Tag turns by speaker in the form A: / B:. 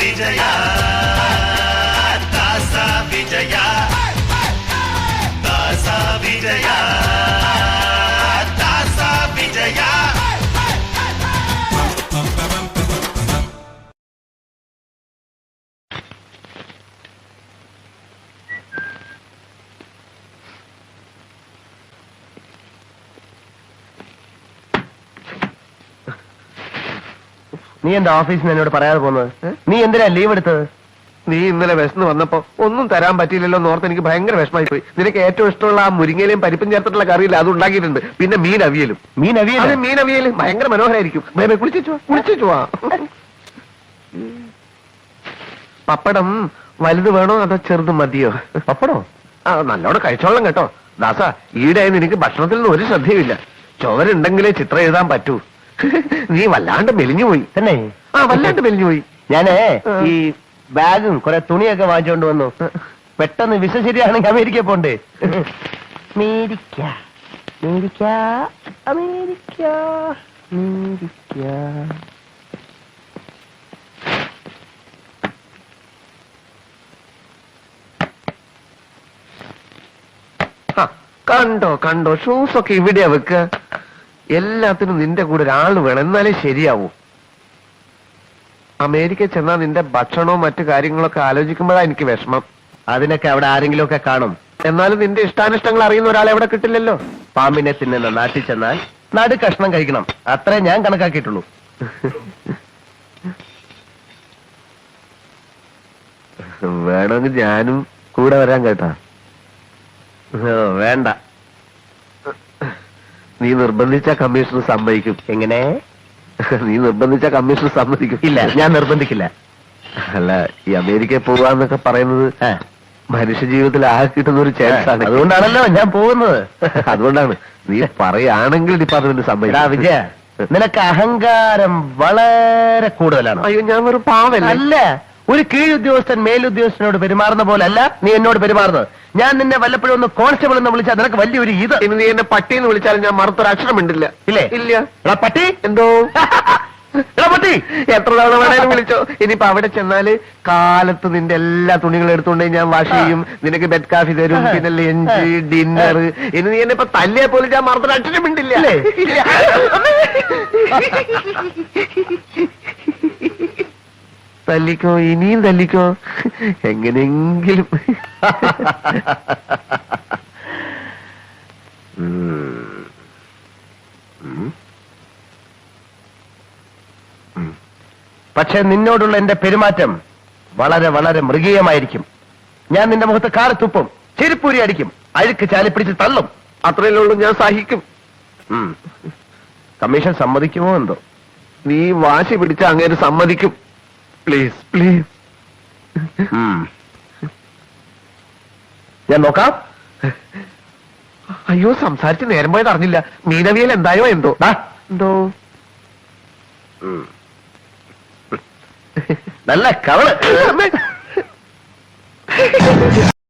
A: വിജയ വിജയ വിജയ വിജയ.
B: നീ എന്താ ഓഫീസിൽ നിന്ന് എന്നോട് പറയാതെ പോകുന്നത്? നീ എന്തിനാ ലീവ് എടുത്തത്?
C: നീ ഇന്നലെ വിശന്ന് വന്നപ്പോ ഒന്നും തരാൻ പറ്റിയില്ലല്ലോ എന്നോർത്ത് എനിക്ക് ഭയങ്കര വിഷമായി പോയി. നിനക്ക് ഏറ്റവും ഇഷ്ടമുള്ള ആ മുരിങ്ങയിലും പരിപ്പും ചേർത്തിട്ടുള്ള കറിയില്ല, അത് ഉണ്ടാക്കിയിട്ടുണ്ട്. പിന്നെ മീൻ അവിയലും.
B: മീൻ
C: അവിയലും ഭയങ്കര മനോഹരായിരിക്കും. കുളിച്ചു വാ. പപ്പടം വലുത് വേണോ അതോ ചെറുത് മതിയോ?
B: പപ്പടോ?
C: ആ നല്ലോണം കഴിച്ചോളാം കേട്ടോ. ദാസ, ഈടായി നിനക്ക് ഭക്ഷണത്തിൽ നിന്ന് ഒരു ശ്രദ്ധയുമില്ല. ചുവരുണ്ടെങ്കിലേ ചിത്രം എഴുതാൻ പറ്റൂ. നീ വല്ലാണ്ട് മെലിഞ്ഞു പോയി.
B: തന്നെ?
C: ആ വല്ലാണ്ട് മെലിഞ്ഞു പോയി.
B: ഞാനേ ഈ ബാഗും കുറെ തുണിയൊക്കെ വാങ്ങിച്ചോണ്ട് വന്നു. പെട്ടെന്ന് വിസ ശരിയാണെങ്കിൽ അമേരിക്ക പോണ്ടേ? America America America America.
C: കണ്ടോ കണ്ടോ, ഷൂസ് ഒക്കെ ഇവിടെയാ വെക്ക. എല്ലാത്തിനും നിന്റെ കൂടെ ഒരാൾ വേണം, എന്നാലേ ശരിയാവൂ. അമേരിക്ക ചെന്നാ നിന്റെ ഭക്ഷണവും മറ്റു കാര്യങ്ങളൊക്കെ ആലോചിക്കുമ്പോഴാണ് എനിക്ക് വിഷമം.
B: അതിനൊക്കെ അവിടെ ആരെങ്കിലും ഒക്കെ കാണും.
C: എന്നാലും നിന്റെ ഇഷ്ടാനിഷ്ടങ്ങൾ അറിയുന്ന ഒരാളെ അവിടെ കിട്ടില്ലല്ലോ.
B: പാമ്പിനെ തിന്നുന്ന നാട്ടിൽ ചെന്നാൽ നടു കഷ്ണം കഴിക്കണം, അത്രേ ഞാൻ കണക്കാക്കിയിട്ടുള്ളൂ.
C: വേണമെങ്കിൽ ഞാനും കൂടെ വരാൻ കേട്ടാ.
B: വേണ്ട.
C: നീ നിർബന്ധിച്ച കമ്മീഷണർ സമ്മതിക്കും.
B: എങ്ങനെ?
C: നീ നിർബന്ധിച്ച കമ്മീഷണർ സമ്മതിക്കും.
B: ഇല്ല, ഞാൻ നിർബന്ധിക്കില്ല.
C: അല്ല, ഈ അമേരിക്കയിൽ പോവാന്നൊക്കെ പറയുന്നത് മനുഷ്യ ജീവിതത്തിൽ ആകെ കിട്ടുന്ന ഒരു ചാൻസ് ആണ്.
B: അതുകൊണ്ടാണല്ലോ ഞാൻ പോകുന്നത്.
C: അതുകൊണ്ടാണ്. നീ പറയുകയാണെങ്കിൽ ഡിപ്പാർട്ട്മെന്റ് സമ്മതിക്കും.
B: വിജയ, നിനക്ക് അഹങ്കാരം വളരെ കൂടുതലാണ്.
C: അയ്യോ, ഞാൻ ഒരു പാവല്ല.
B: അല്ല, ഒരു കീഴുദ്യോഗസ്ഥൻ മേലുദ്യോഗസ്ഥനോട് പെരുമാറുന്ന പോലെ അല്ല നീ എന്നോട് പെരുമാറുന്നത്. ഞാൻ നിന്നെ വല്ലപ്പോഴും ഒന്ന് കോൺസ്റ്റബിൾ എന്ന് വിളിച്ചാൽ നിനക്ക് വലിയൊരു ഇത്.
C: ഇനി നീ എന്നെ പട്ടി എന്ന് വിളിച്ചാലും ഞാൻ മറുത്തൊരു അക്ഷരം ഉണ്ടില്ല.
B: ഇല്ലേ?
C: ഇല്ല.
B: എടാ പട്ടി.
C: എന്തോ
B: എടാ പട്ടി.
C: എത്ര തവണ വേണേലും വിളിച്ചോ. ഇനിയിപ്പോ അവിടെ ചെന്നാല് കാലത്ത് നിന്റെ എല്ലാ തുണികളും എടുത്തുകൊണ്ട് ഞാൻ വാഷ് ചെയ്യും. നിനക്ക് ബെഡ് കാഫി തരും, പിന്നെ ലഞ്ച്, ഡിന്നർ. ഇനി നീ എന്നെ ഇപ്പൊ തല്ലിയെ പോലും ഞാൻ മറുത്തൊരു അക്ഷരം ഉണ്ടില്ല. തല്ലിക്കോ, ഇനിയും തല്ലിക്കോ, എങ്ങനെയെങ്കിലും.
B: പക്ഷെ നിന്നോടുള്ള എന്റെ പെരുമാറ്റം വളരെ വളരെ മൃഗീയമായിരിക്കും. ഞാൻ നിന്റെ മുഖത്ത് കാറ് തുപ്പും, ചെരുപ്പൂരി അടിക്കും, അഴുക്ക് ചാലിപ്പിടിച്ച് തള്ളും.
C: അത്രയല്ലേ ഉള്ളൂ, ഞാൻ സഹിക്കും.
B: കമ്മീഷൻ സമ്മതിക്കുമോ എന്തോ?
C: നീ വാശി പിടിച്ച അങ്ങേര് സമ്മതിക്കും. Please please.
B: ഞാൻ നോക്കാം.
C: അയ്യോ, സംസാരിച്ച് നേരം പോയത് അറിഞ്ഞില്ല. മീനവിയൽ എന്തായോ എന്തോ. എന്തോ
B: നല്ല കവള്.